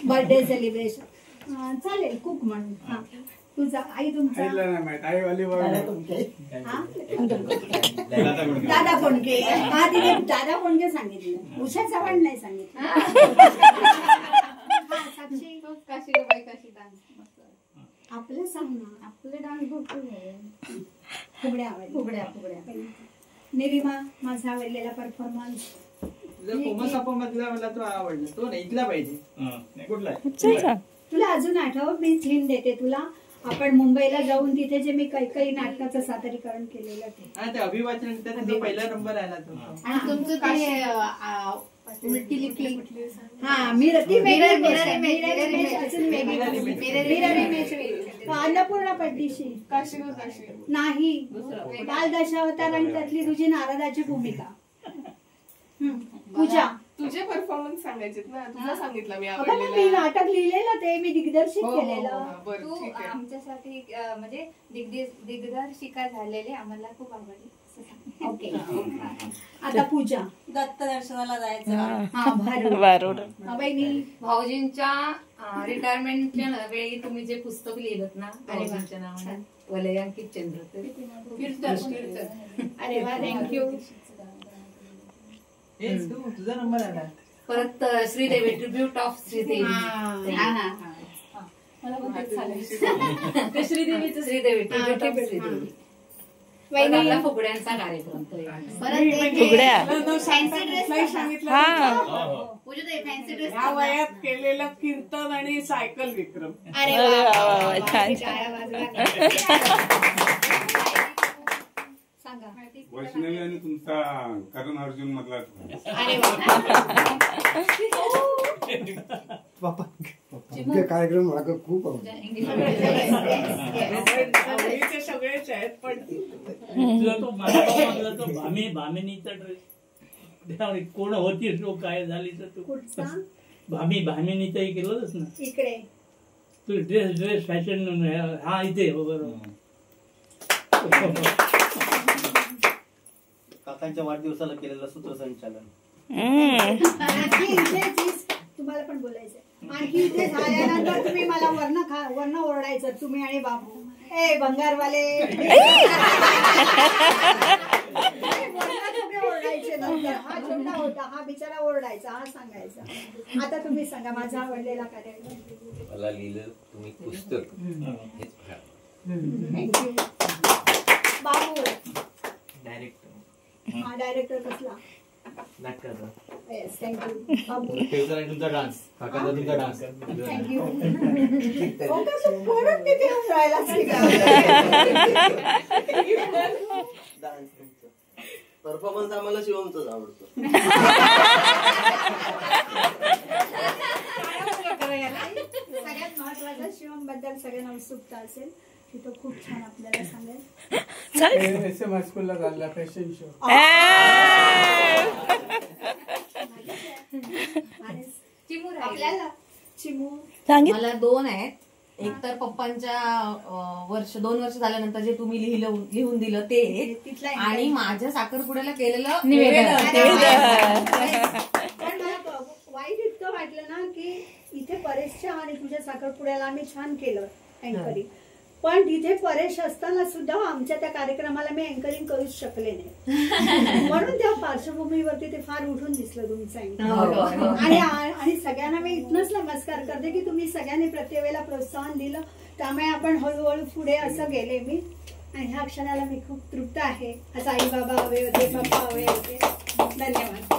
Birthday celebration चालेल cook म्हणून. तुझा आई तुमचा दादा कोंडके. हा तिने दादा कोंडके सांगितलं, उषा चव्हाण नाही सांगितलं. साक्षी काशी डान्स आपलं सांग ना. आपले डान्स भरपूर आहे. फुगड्या आवडल्या. फुगड्या. निरिमा माझा आवडलेला परफॉर्मन्स. मधला मला तो आवडला, तो ऐकला पाहिजे. तुला अजून आठव, मी हिंट देते तुला. आपण मुंबईला जाऊन तिथे जे मी काही नाटकाचं सादरीकरण केलेलं ते अभिवाचन पहिला नंबर आला तो. आणि तुमचं उलटी लिपी. अन्नपूर्णा पड्डीशी नाही. बाल दशावतार त्यातली तुझी नारदाची भूमिका. पूजा तुझे परफॉर्मन्स सांगायचे ना. तुझा सांगितलं मी नाटक लिहिलेलं ते मी दिग्दर्शित केलेलं. तू आमच्यासाठी म्हणजे दिग्दर्शिका झालेले आम्हाला खूप आवडले. ओके. आता पूजा दत्त दर्शनाला जायचं. भाऊजींच्या रिटायरमेंटच्या वेळी तुम्ही जे पुस्तक लिहिलं ना भाऊजींच्या नावाने वलयांकित चंद्र. अरे वा, थँक्यू. तुझा नंबर आला. परत Sridevi tribute of Sridevi. Sridevi tribute of Sridevi. फुगड्यांचा कार्यक्रम. ह्या वयात केलेलं कीर्तन आणि सायकल विक्रम. वैष्णवी आणि तुमचा करण अर्जुन मधला. कार्यक्रम मला खूप सगळेच आहेत. पण तो भामिनीचा ड्रेस कोण होती तो काय झाली तर तू भामिनीचाही केलंच ना इकडे. तू ड्रेस फॅशन. हा इथे बरोबर. काकांच्या वाढदिवसाला केलेलं सूत्रसंचालन. तुम्हाला पण बोलायचंय. आणखी इथे झाल्यानंतर तुम्ही मला वर्ण ओरडायचं, तुम्ही आणि बाबू. ए भंगारवाले ओरडायचे नंतर. हा छोटा होता, हा बिचारा ओरडायचा, हा सांगायचा. आता तुम्ही सांगा माझा आवडलेला कार्यक्रम. मला लिहिलं तुम्ही पुस्तक. थँक्यू. बाबू डायरेक्टर. हा डायरेक्टर कसला नाटकाचा. Yes, thank you. बाबू तुमचा डान्स. काकाचा तुमचा डान्स. थँक्यू. परत तिथे परफॉर्मन्स आम्हाला शिवमचाच आवडतो. सगळ्यात महत्वाचं शिवम बद्दल सगळ्यांना उत्सुकता असेल. तो खूप छान आपल्याला सांगेल. SM हायस्कूलला झाला फॅशन शो. आपल्याला चिमू मला 2 आहेत. एक तर पप्पांच्या 2 वर्ष झाल्यानंतर जे तुम्ही लिहून दिलं ते, आणि माझ्या साखरपुड्याला केलेलं निवेदन. पण मला वाईट इतकं वाटलं ना की इथे परेशच्या आणि तुझ्या साखरपुड्याला आम्ही छान केलं अँकरिंग, पण तिथे परेश असताना सुद्धा आमच्या त्या कार्यक्रमाला मी अँकरिंग करूच शकले नाही. म्हणून त्या पार्श्वभूमीवरती ते फार उठून दिसलं तुमचं. आणि सगळ्यांना मी इथनच नमस्कार करते की तुम्ही सगळ्यांनी प्रत्येक वेळेला प्रोत्साहन दिलं, त्यामुळे आपण हळूहळू पुढे असं गेले मी. आणि ह्या क्षणाला मी खूप तृप्त आहे. असं आई बाबा हवे होते, पप्पा हवे होते. धन्यवाद.